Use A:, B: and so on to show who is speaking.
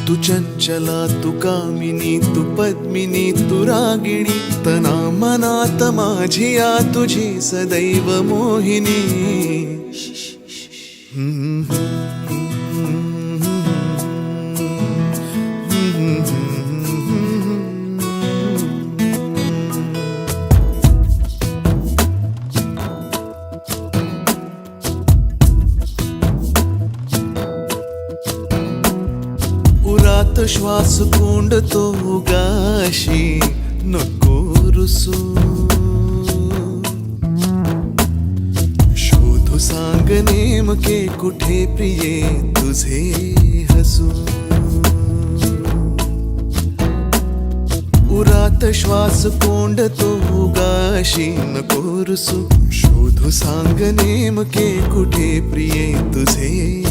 A: तू चंचला तू कामिनी तू पद्मिनी तू रागिणी तना मनात माझिया तुझी सदैव मोहिनी. उरात श्वास कोंडतो गाशी नको रुसू. शोधू सांग नेमके कुठे प्रिये तुझे हसू. उरात श्वास कोंडतो गाशी नको रुसू. शोधू सांग नेमके कुठे प्रिये तुझे